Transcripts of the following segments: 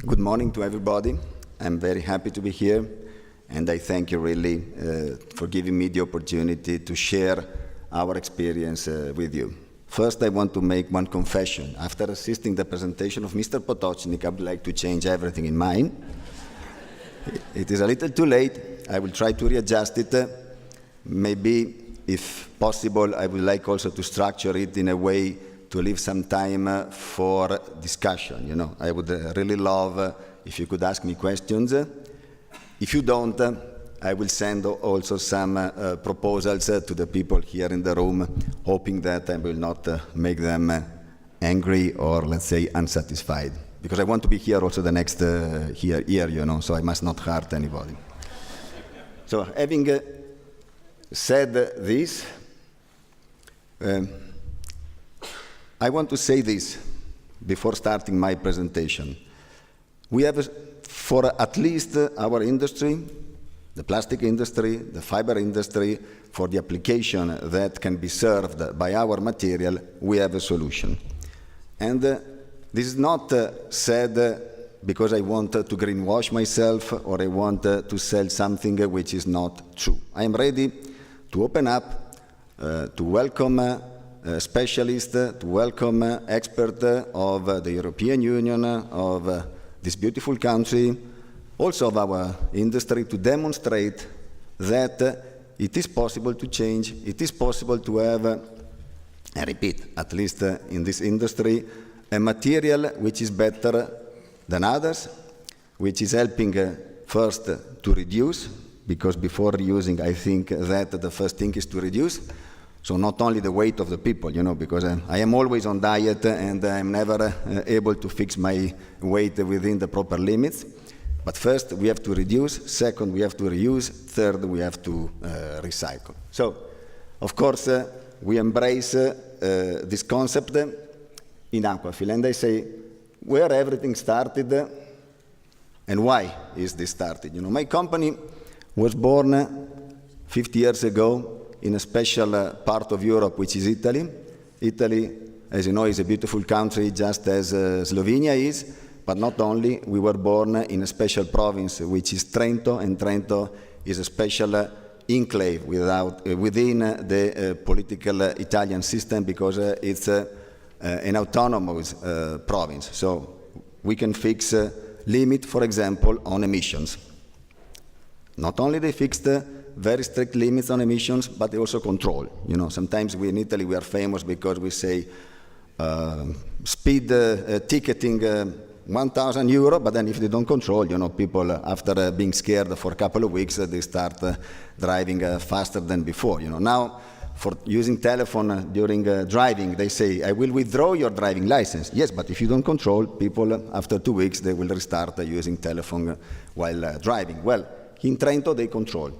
Good morning to everybody. I'm very happy to be here, and I thank you really for giving me the opportunity to share our experience with you. First, I want to make one confession. After assisting the presentation of Mr. Potocnik, I would like to change everything in mine. It is a little too late. I will try to readjust it. Maybe, if possible, I would like also to structure it in a way to leave some time for discussion. You know, I would really love if you could ask me questions. If you don't, I will send also some proposals to the people here in the room, hoping that I will not make them angry or, let's say, unsatisfied. Because I want to be here also the next year, you know, so I must not hurt anybody. So having said this, I want to say this before starting my presentation. We have, for at least our industry, the plastic industry, the fiber industry, for the application that can be served by our material, we have a solution. And this is not said because I want to greenwash myself or I want to sell something which is not true. I am ready to open up, to welcome specialists, to welcome experts of the European Union, of this beautiful country, also of our industry, to demonstrate that it is possible to change, it is possible to have, I repeat, at least in this industry, a material which is better than others, which is helping first to reduce, because before reusing, I think that the first thing is to reduce. So not only the weight of the people, you know, because I am always on diet and I'm never able to fix my weight within the proper limits. But first, we have to reduce. Second, we have to reuse. Third, we have to recycle. So, of course, we embrace this concept in Aquafil. And I say, where everything started and why is this started? You know, my company was born 50 years ago in a special part of Europe, which is Italy. Italy, as you know, is a beautiful country, just as Slovenia is. But not only, we were born in a special province, which is Trento, and Trento is a special enclave within the political Italian system, because it's an autonomous province. So we can fix a limit, for example, on emissions. Not only they fixed very strict limits on emissions, but they also control. You know, sometimes we in Italy, we are famous because we say speed ticketing 1,000 euro, but then if they don't control, you know, people after being scared for a couple of weeks, they start driving faster than before. You know, now for using telephone during driving, they say, I will withdraw your driving license. Yes, but if you don't control, people after 2 weeks, they will restart using telephone while driving. Well, in Trento, they control.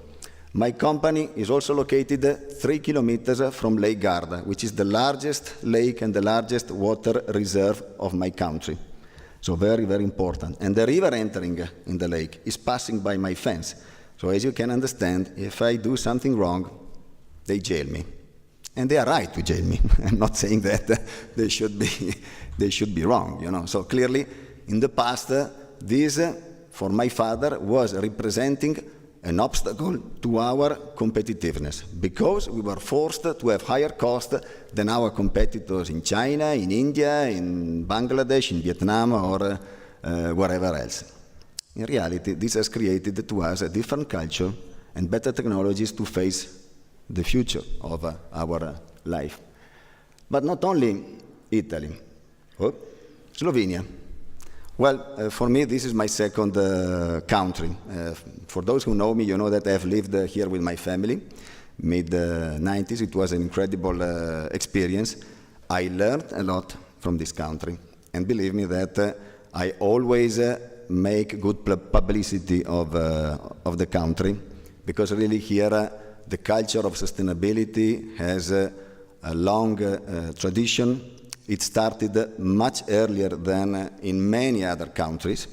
My company is also located 3 kilometers from Lake Garda, which is the largest lake and the largest water reserve of my country. So very, very important. And the river entering in the lake is passing by my fence. So as you can understand, if I do something wrong, they jail me. And they are right to jail me. I'm not saying that they should be wrong, you know. So clearly, in the past, this, for my father, was representing an obstacle to our competitiveness, because we were forced to have higher cost than our competitors in China, in India, in Bangladesh, in Vietnam, or wherever else. In reality, this has created to us a different culture and better technologies to face the future of our life. But not only Italy, Slovenia. Well, for me, this is my second country. For those who know me, you know that I have lived here with my family, mid-90s. It was an incredible experience. I learned a lot from this country. And believe me that I always make good publicity of the country, because really here the culture of sustainability has a long tradition. It started much earlier than in many other countries.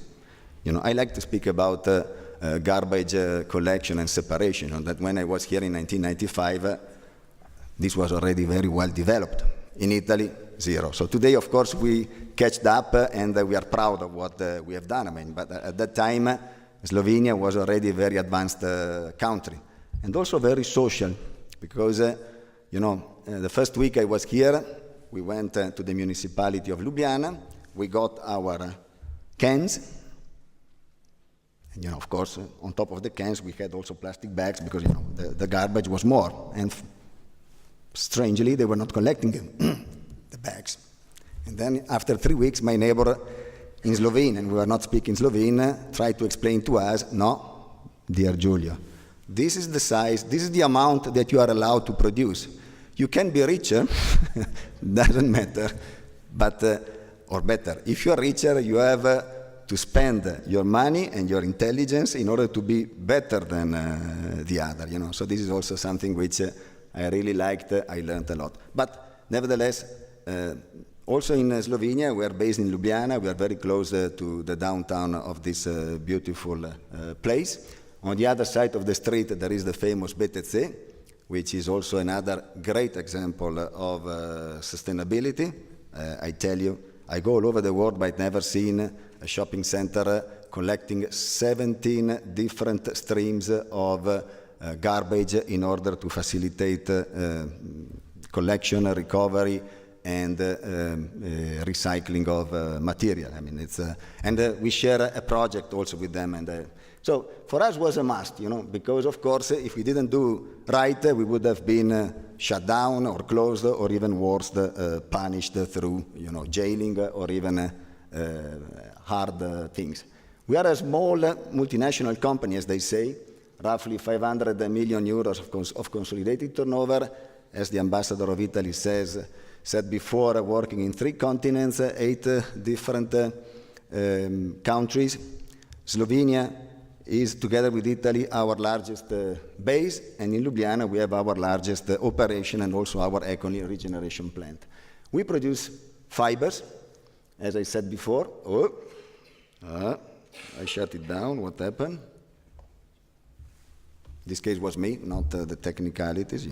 You know, I like to speak about garbage collection and separation. You know, that when I was here in 1995, this was already very well developed. In Italy, zero. So today, of course, we catched up and we are proud of what we have done. I mean, but at that time, Slovenia was already a very advanced country and also very social because, the first week I was here, we went to the municipality of Ljubljana, we got our cans, and, of course, on top of the cans, we had also plastic bags because, the garbage was more. And strangely, they were not collecting the bags. And then after 3 weeks, my neighbor in Slovene, and we were not speaking Slovene, tried to explain to us, no, dear Giulio, this is the size, this is the amount that you are allowed to produce. You can be richer, doesn't matter, but, or better, if you are richer, you have to spend your money and your intelligence in order to be better than the other, So this is also something which I really liked, I learned a lot. But nevertheless, also in Slovenia, we are based in Ljubljana, we are very close to the downtown of this beautiful place. On the other side of the street, there is the famous BTC, which is also another great example of sustainability. I tell you, I go all over the world, but I've never seen a shopping center collecting 17 different streams of garbage in order to facilitate collection, recovery, and recycling of material. I mean, it's and we share a project also with them, and so for us was a must, because of course if we didn't do right, we would have been shut down or closed, or even worse, punished through jailing or even hard things. We are a small multinational company, as they say, roughly 500 million euros of consolidated turnover, as the ambassador of Italy said before, working in 3 continents, 8 different countries. Slovenia is, together with Italy, our largest base, and in Ljubljana we have our largest operation and also our Econy regeneration plant. We produce fibers, as I said before. I shut it down. What happened? This case was me, not the technicalities,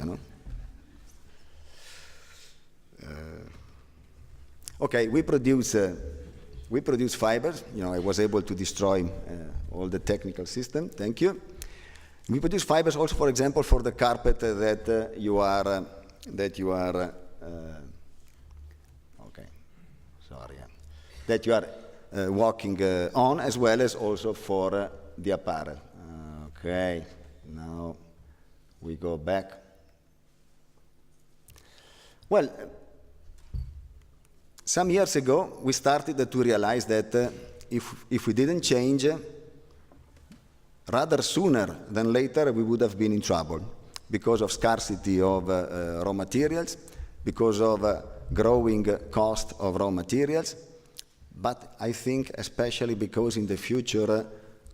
Okay, we produce fibers. I was able to destroy all the technical system. Thank you. We produce fibers also, for example, for the carpet that you are. Okay, sorry. That you are walking on, as well as also for the apparel. Okay, now we go back. Well. Some years ago, we started to realize that if we didn't change, rather sooner than later, we would have been in trouble because of scarcity of raw materials, because of growing cost of raw materials, but I think especially because in the future,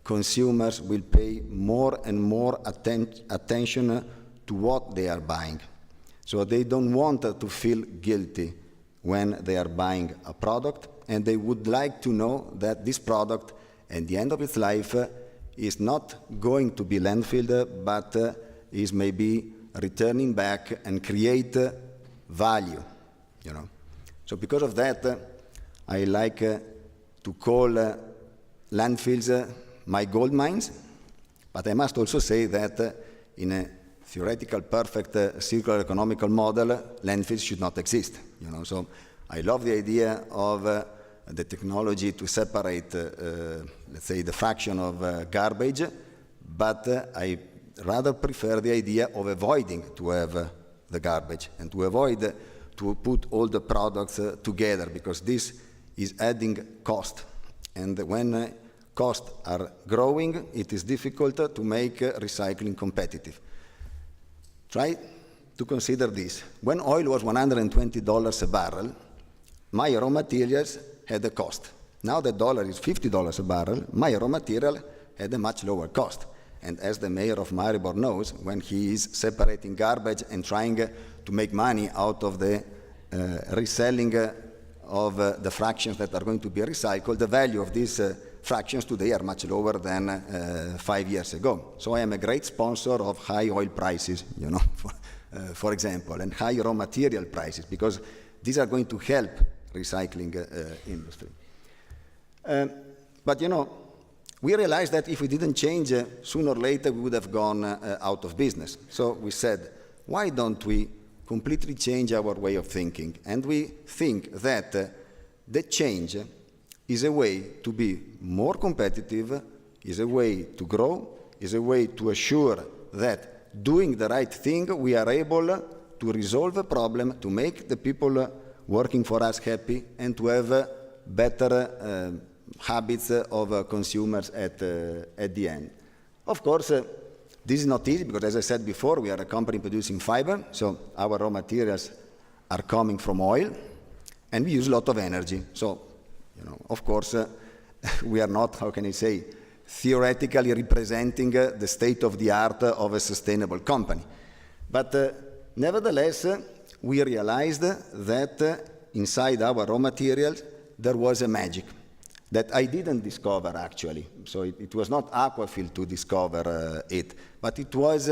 consumers will pay more and more attention to what they are buying. So they don't want to feel guilty when they are buying a product, and they would like to know that this product, at the end of its life, is not going to be landfilled, but is maybe returning back and create value, So because of that, I like to call landfills my gold mines, but I must also say that in a theoretical, perfect circular economical model, landfills should not exist. So I love the idea of the technology to separate, let's say, the fraction of garbage, but I rather prefer the idea of avoiding to have the garbage and to avoid to put all the products together, because this is adding cost. And when costs are growing, it is difficult to make recycling competitive. Try to consider this. When oil was $120 a barrel, my raw materials had a cost. Now the dollar is $50 a barrel, my raw material had a much lower cost. And as the mayor of Maribor knows, when he is separating garbage and trying to make money out of the reselling of the fractions that are going to be recycled, the value of these fractions today are much lower than 5 years ago. So I am a great sponsor of high oil prices, for example, and high raw material prices, because these are going to help recycling industry. But we realized that if we didn't change, sooner or later we would have gone out of business. So we said, why don't we completely change our way of thinking? And we think that the change is a way to be more competitive, is a way to grow, is a way to assure that doing the right thing, we are able to resolve a problem, to make the people working for us happy, and to have better habits of consumers at the end. Of course, this is not easy because, as I said before, we are a company producing fiber, so our raw materials are coming from oil, and we use a lot of energy. So, of course, we are not, how can I say, theoretically representing the state of the art of a sustainable company. But nevertheless, we realized that inside our raw materials there was a magic that I didn't discover actually. So it was not Aquafil to discover it, but it was,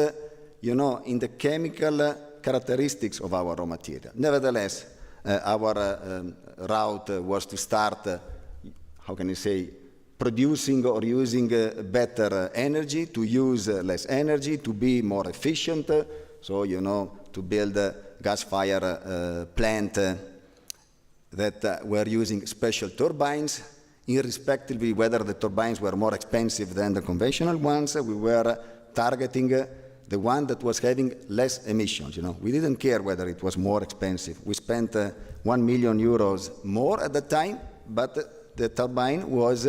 in the chemical characteristics of our raw material. Nevertheless, our route was to start, how can I say, producing or using better energy, to use less energy, to be more efficient. So, to build a gas-fire plant that were using special turbines, irrespectively whether the turbines were more expensive than the conventional ones. We were targeting the one that was having less emissions. We didn't care whether it was more expensive. We spent 1 million euros more at the time, but the turbine was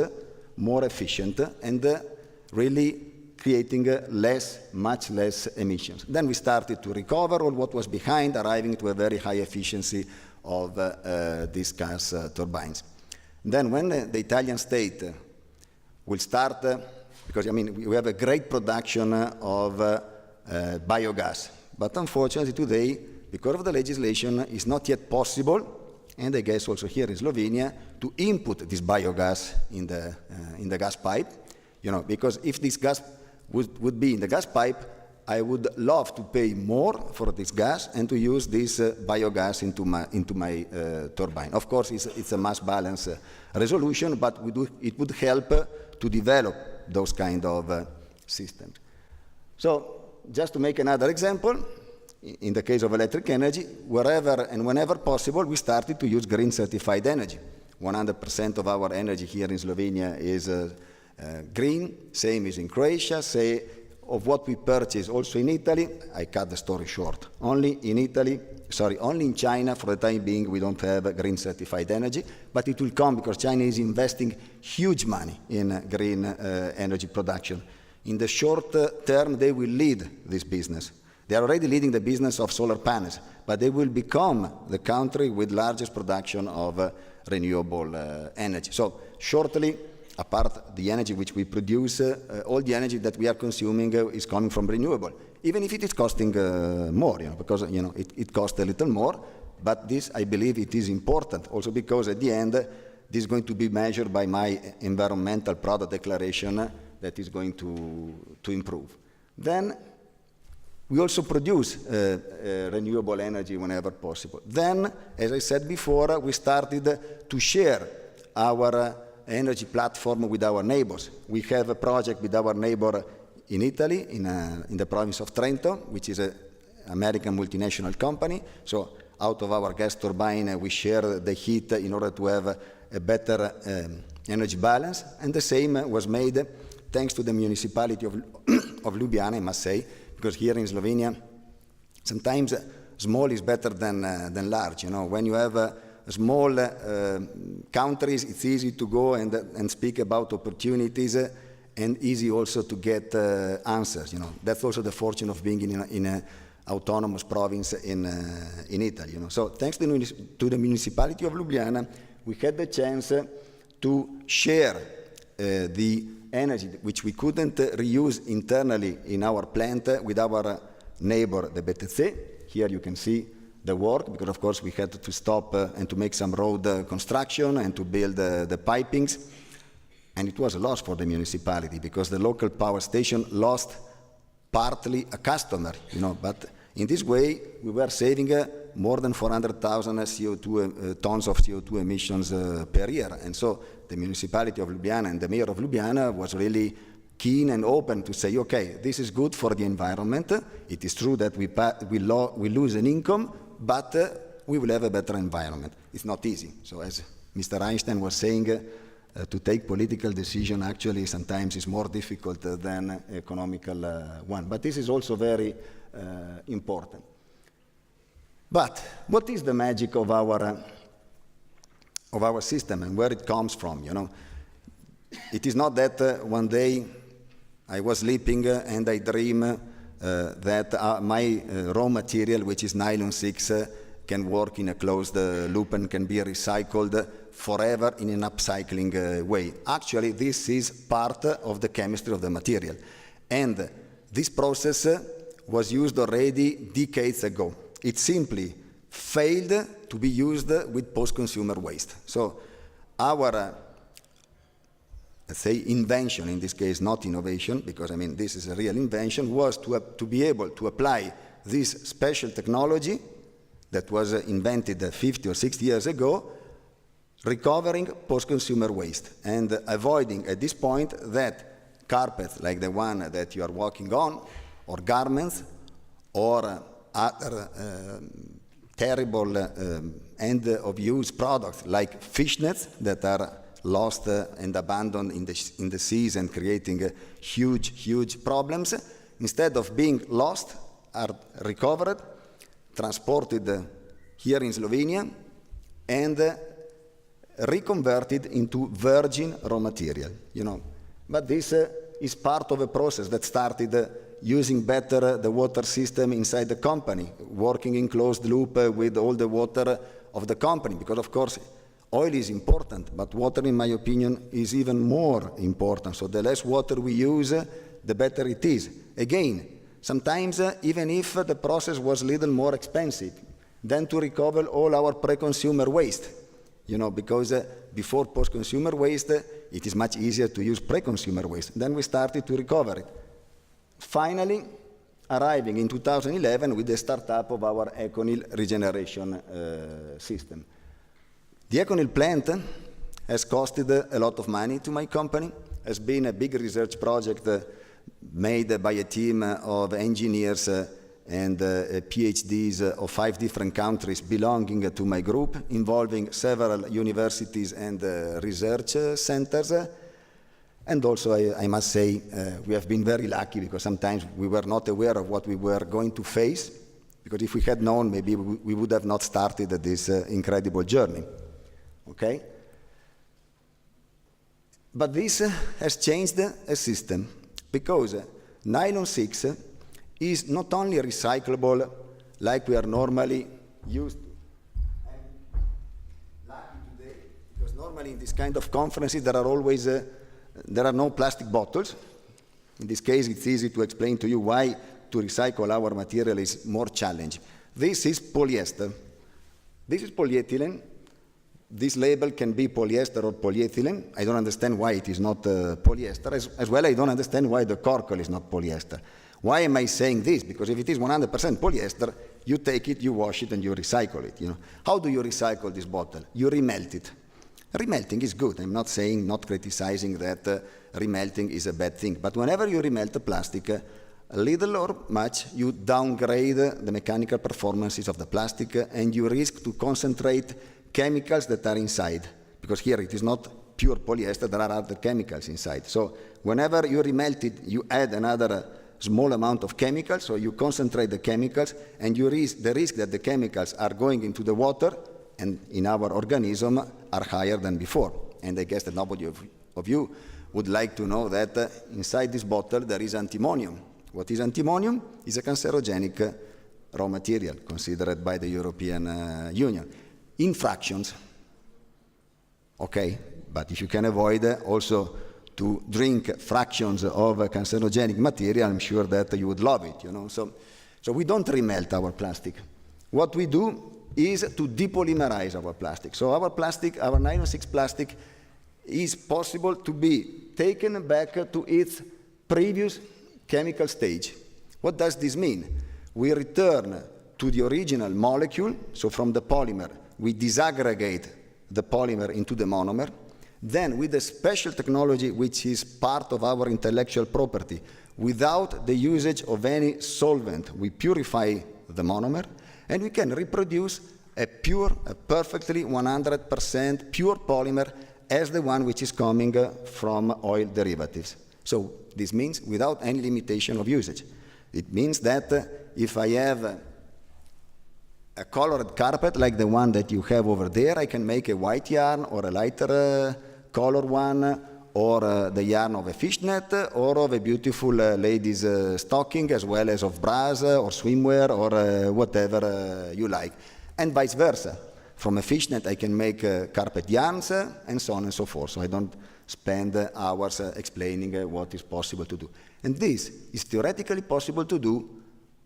more efficient and really creating much less emissions. Then we started to recover all what was behind, arriving to a very high efficiency of these gas turbines. Then when the Italian state will start, because we have a great production of biogas, but unfortunately today, because of the legislation, it's not yet possible, and I guess also here in Slovenia, to input this biogas in the gas pipe, because if this gas would be in the gas pipe, I would love to pay more for this gas and to use this biogas into my turbine. Of course, it's a mass balance resolution, but it would help to develop those kind of systems. So, just to make another example, in the case of electric energy, wherever and whenever possible, we started to use green certified energy. 100% of our energy here in Slovenia is green, same is in Croatia, of what we purchase also in Italy. I cut the story short. Only in China, for the time being, we don't have green certified energy, but it will come because China is investing huge money in green energy production. In the short term, they will lead this business. They are already leading the business of solar panels, but they will become the country with largest production of renewable energy. So shortly, apart the energy which we produce, all the energy that we are consuming is coming from renewable, even if it is costing more, because it costs a little more. But this, I believe, it is important also because at the end, this is going to be measured by my environmental product declaration that is going to improve. Then we also produce renewable energy whenever possible. Then, as I said before, we started to share our energy platform with our neighbors. We have a project with our neighbor in Italy, in the province of Trento, which is an American multinational company. So out of our gas turbine, we share the heat in order to have a better energy balance. And the same was made thanks to the municipality of Ljubljana, I must say, because here in Slovenia, sometimes small is better than large. When you have small countries, it's easy to go and speak about opportunities and easy also to get answers. That's also the fortune of being in an autonomous province in Italy. So thanks to the municipality of Ljubljana, we had the chance to share the energy which we couldn't reuse internally in our plant with our neighbor, the BTC. Here you can see the work, because of course we had to stop and to make some road construction and to build the pipings. And it was a loss for the municipality because the local power station lost partly a customer, but in this way we were saving more than 400,000 tons of CO2 emissions per year. And so the municipality of Ljubljana and the mayor of Ljubljana was really keen and open to say, okay, this is good for the environment. It is true that we lose an income, but we will have a better environment. It's not easy. So as Mr. Einstein was saying, to take political decision actually sometimes is more difficult than economical one. But this is also very important. But what is the magic of our system and where it comes from? You know, it is not that one day I was sleeping and I dream that my raw material, which is nylon 6, can work in a closed loop and can be recycled forever in an upcycling way. Actually, this is part of the chemistry of the material. And this process was used already decades ago. It simply failed to be used with post-consumer waste. So our, let's say, invention, in this case, not innovation, because, I mean, this is a real invention, was to be able to apply this special technology that was invented 50 or 60 years ago, recovering post-consumer waste and avoiding at this point that carpets like the one that you are walking on, or garments, or other terrible end-of-use products like fishnets that are lost and abandoned in the seas and creating huge problems, instead of being lost, are recovered, transported here in Slovenia, and reconverted into virgin raw material, you know. But this is part of a process that started using better the water system inside the company, working in closed loop with all the water of the company, because of course oil is important, but water, in my opinion, is even more important. So the less water we use, the better it is. Again, sometimes even if the process was a little more expensive than to recover all our pre-consumer waste, you know, because before post-consumer waste, it is much easier to use pre-consumer waste. Then we started to recover it. Finally, arriving in 2011 with the startup of our ECONYL regeneration system. The ECONYL plant has costed a lot of money to my company, has been a big research project made by a team of engineers and PhDs of 5 different countries belonging to my group, involving several universities and research centers. And also, I must say, we have been very lucky because sometimes we were not aware of what we were going to face, because if we had known, maybe we would have not started this incredible journey. Okay? But this has changed a system, because nylon 6 is not only recyclable like we are normally used to. I'm lucky today, because normally in this kind of conferences there are always there are no plastic bottles. In this case, it's easy to explain to you why to recycle our material is more challenging. This is polyester. This is polyethylene. This label can be polyester or polyethylene. I don't understand why it is not polyester. As well, I don't understand why the cork is not polyester. Why am I saying this? Because if it is 100% polyester, you take it, you wash it, and you recycle it. You know? How do you recycle this bottle? You remelt it. Remelting is good. I'm not saying, not criticizing that remelting is a bad thing. But whenever you remelt a plastic, a little or much, you downgrade the mechanical performances of the plastic, and you risk to concentrate chemicals that are inside. Because here it is not pure polyester, there are other chemicals inside. So whenever you remelt it, you add another small amount of chemicals, so you concentrate the chemicals, and you risk the risk that the chemicals are going into the water and in our organism are higher than before. And I guess that nobody of you would like to know that inside this bottle there is antimonium. What is antimonium? It's a cancerogenic raw material considered by the European Union. In fractions, okay, but if you can avoid also to drink fractions of cancerogenic material, I'm sure that you would love it, you know. So we don't remelt our plastic. What we do is to depolymerize our plastic. So our plastic, our nylon 6 plastic, is possible to be taken back to its previous chemical stage. What does this mean? We return to the original molecule, so from the polymer, we disaggregate the polymer into the monomer. Then with a special technology which is part of our intellectual property, without the usage of any solvent, we purify the monomer, and we can reproduce a perfectly 100% pure polymer as the one which is coming from oil derivatives. So this means without any limitation of usage. It means that if I have a colored carpet like the one that you have over there, I can make a white yarn or a lighter color one, or the yarn of a fishnet, or of a beautiful lady's stocking, as well as of bras or swimwear or whatever you like. And vice versa. From a fishnet I can make carpet yarns and so on and so forth. So I don't spend hours explaining what is possible to do. And this is theoretically possible to do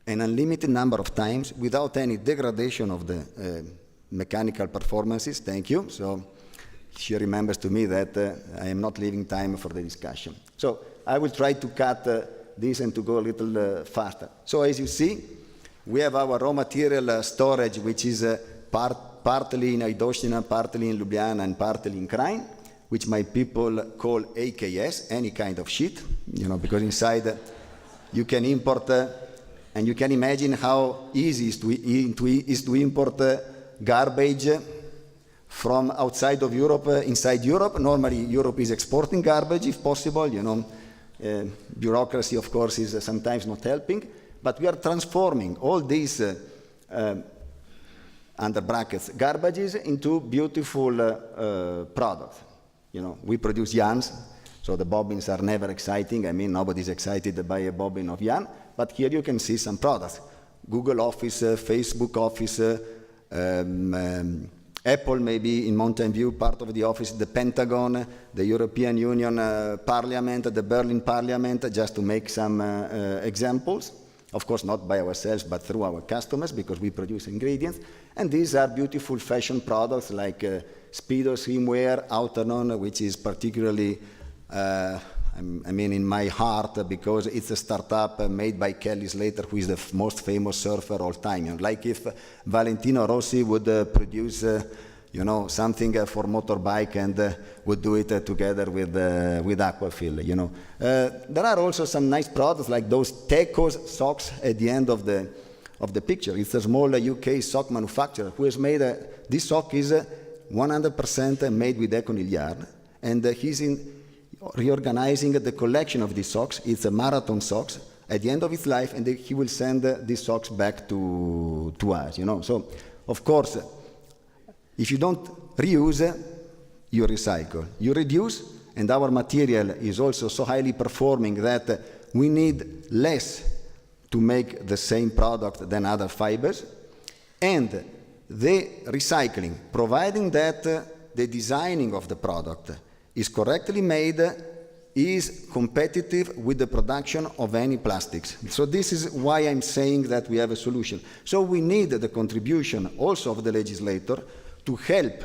an unlimited number of times without any degradation of the mechanical performances. Thank you. So she remembers to me that I am not leaving time for the discussion. So I will try to cut this and to go a little faster. So as you see, we have our raw material storage, which is partly in Aidoshina, partly in Ljubljana, and partly in Krain, which my people call AKS, any kind of shit, because inside you can import, and you can imagine how easy it is to import garbage from outside of Europe, inside Europe. Normally, Europe is exporting garbage if possible. Bureaucracy, of course, is sometimes not helping. But we are transforming all these, under brackets, garbages into beautiful products. We produce yarns, so the bobbins are never exciting. I mean, nobody's excited by a bobbin of yarn. But here you can see some products. Google Office, Facebook Office, Apple maybe in Mountain View, part of the office, the Pentagon, the European Union Parliament, the Berlin Parliament, just to make some examples. Of course, not by ourselves, but through our customers, because we produce ingredients. And these are beautiful fashion products like Speedo swimwear, Outernon, which is particularly, in my heart, because it's a startup made by Kelly Slater, who is the most famous surfer all time. Like if Valentino Rossi would produce something for motorbike and would do it together with Aquafil, There are also some nice products like those Tecos socks at the end of the picture. It's a small UK sock manufacturer who has made this sock is 100% made with Econil yarn, and he's reorganizing the collection of these socks. It's a marathon socks at the end of its life, and he will send these socks back to us, So, of course, if you don't reuse, you recycle. You reduce, and our material is also so highly performing that we need less to make the same product than other fibers. And the recycling, providing that the designing of the product is correctly made, is competitive with the production of any plastics. So this is why I'm saying that we have a solution. So we need the contribution also of the legislator to help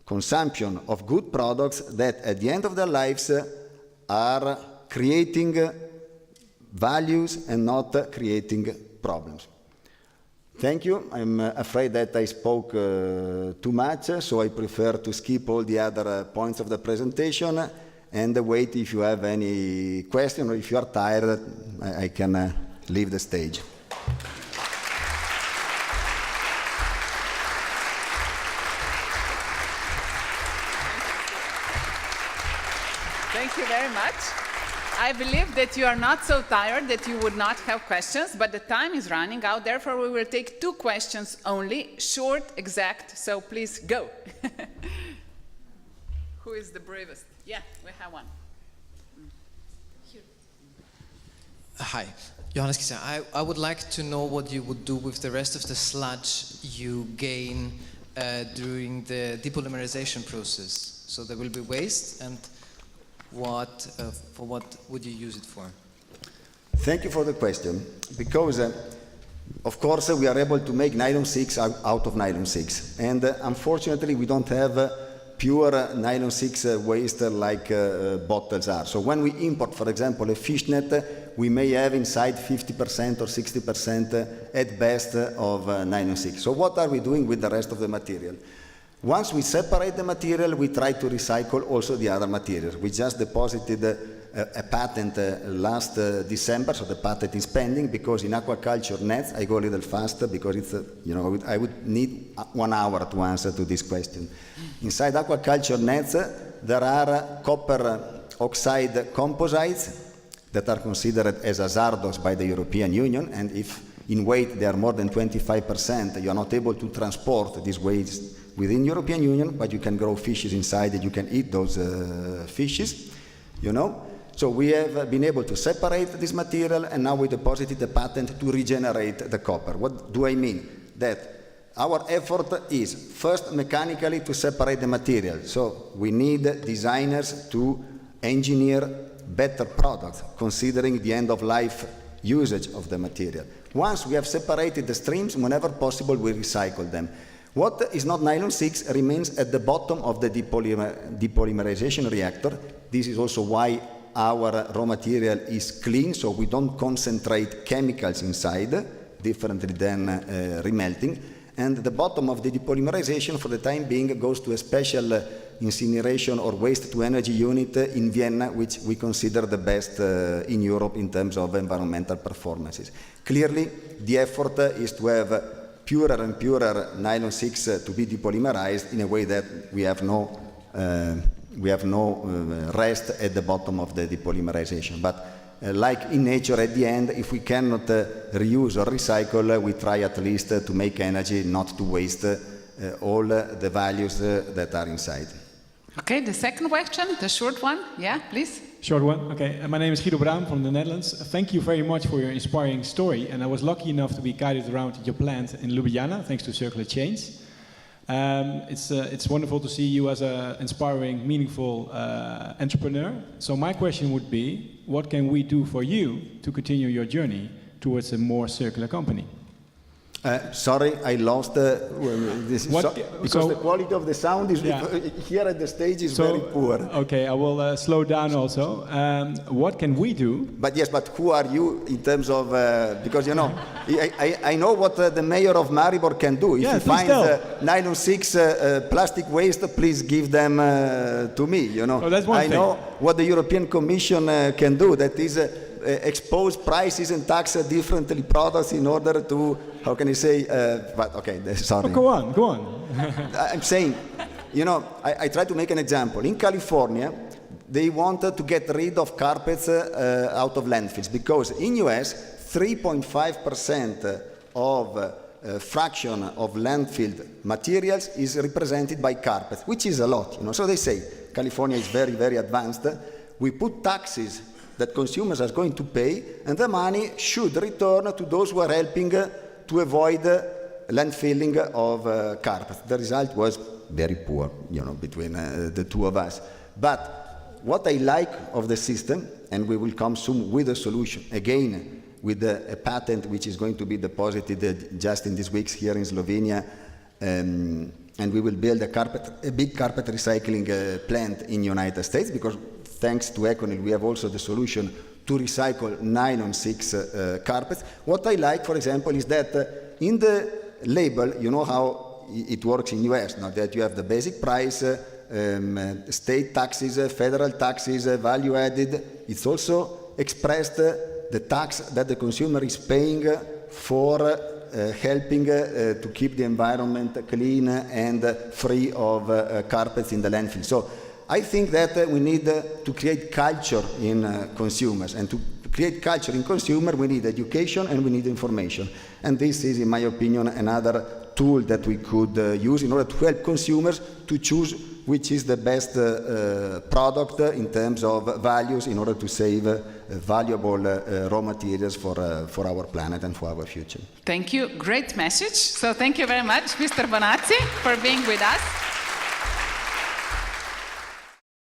consumption of good products that at the end of their lives are creating values and not creating problems. Thank you. I'm afraid that I spoke too much, so I prefer to skip all the other points of the presentation and wait if you have any question, or if you are tired, I can leave the stage. Thank you very much. I believe that you are not so tired that you would not have questions, but the time is running out. Therefore, we will take 2 questions only, short, exact, so please go. Who is the bravest? Yeah, we have one. Here. Hi, Johannes Kisa. I would like to know what you would do with the rest of the sludge you gain during the depolymerization process. So there will be waste, and for what would you use it for? Thank you for the question, because of course we are able to make nylon 6 out of nylon 6, and unfortunately we don't have pure nylon 6 waste like bottles are. So when we import, for example, a fishnet, we may have inside 50% or 60% at best of nylon 6. So what are we doing with the rest of the material? Once we separate the material, we try to recycle also the other materials. We just deposited a patent last December, so the patent is pending, because in aquaculture nets, I go a little faster because it's, I would need 1 hour to answer to this question. Inside aquaculture nets, there are copper oxide composites that are considered as hazardous by the European Union, and if in weight they are more than 25%, you are not able to transport these weights within European Union, but you can grow fishes inside and you can eat those fishes, So we have been able to separate this material, and now we deposited the patent to regenerate the copper. What do I mean? That our effort is first mechanically to separate the material. So we need designers to engineer better products, considering the end-of-life usage of the material. Once we have separated the streams, whenever possible, we recycle them. What is not nylon 6 remains at the bottom of the depolymerization reactor. This is also why our raw material is clean, so we don't concentrate chemicals inside, differently than remelting. And the bottom of the depolymerization, for the time being, goes to a special incineration or waste-to-energy unit in Vienna, which we consider the best in Europe in terms of environmental performances. Clearly, the effort is to have purer and purer nylon 6 to be depolymerized in a way that we have no rest at the bottom of the depolymerization. But like in nature, at the end, if we cannot reuse or recycle, we try at least to make energy, not to waste all the values that are inside. Okay, the second question, the short one. Yeah, please. Short one. Okay, my name is Giulio Bonazzi from the Netherlands. Thank you very much for your inspiring story. And I was lucky enough to be guided around your plant in Ljubljana, thanks to Circular Change. It's wonderful to see you as an inspiring, meaningful entrepreneur. So my question would be, what can we do for you to continue your journey towards a more circular company? Sorry, I lost this because the quality of the sound is here at the stage is very poor. Okay, I will slow down also. What can we do? But yes, but who are you in terms of because I know what the mayor of Maribor can do. If he finds nylon 6 plastic waste, please give them to me. Oh, that's one thing. I know what the European Commission can do. That is. Expose prices and tax differently products in order to, how can I say, but okay, sorry. Oh, go on. I'm saying, I try to make an example. In California, they wanted to get rid of carpets out of landfills because in US, 3.5% of fraction of landfill materials is represented by carpets, which is a lot. So they say, California is very, very advanced. We put taxes that consumers are going to pay, and the money should return to those who are helping to avoid landfilling of carpets. The result was very poor, between the two of us. But what I like of the system, and we will come soon with a solution, again, with a patent which is going to be deposited just in these weeks here in Slovenia, and we will build a big carpet recycling plant in the United States, because thanks to Econil, we have also the solution to recycle nylon 6 carpets. What I like, for example, is that in the label, you know how it works in US, now that you have the basic price, state taxes, federal taxes, value added. It's also expressed the tax that the consumer is paying for helping to keep the environment clean and free of carpets in the landfill. So I think that we need to create culture in consumers, and to create culture in consumer we need education and we need information. And this is, in my opinion, another tool that we could use in order to help consumers to choose which is the best product in terms of values in order to save valuable raw materials for our planet and for our future. Thank you. Great message. So thank you very much, Mr. Bonazzi, for being with us.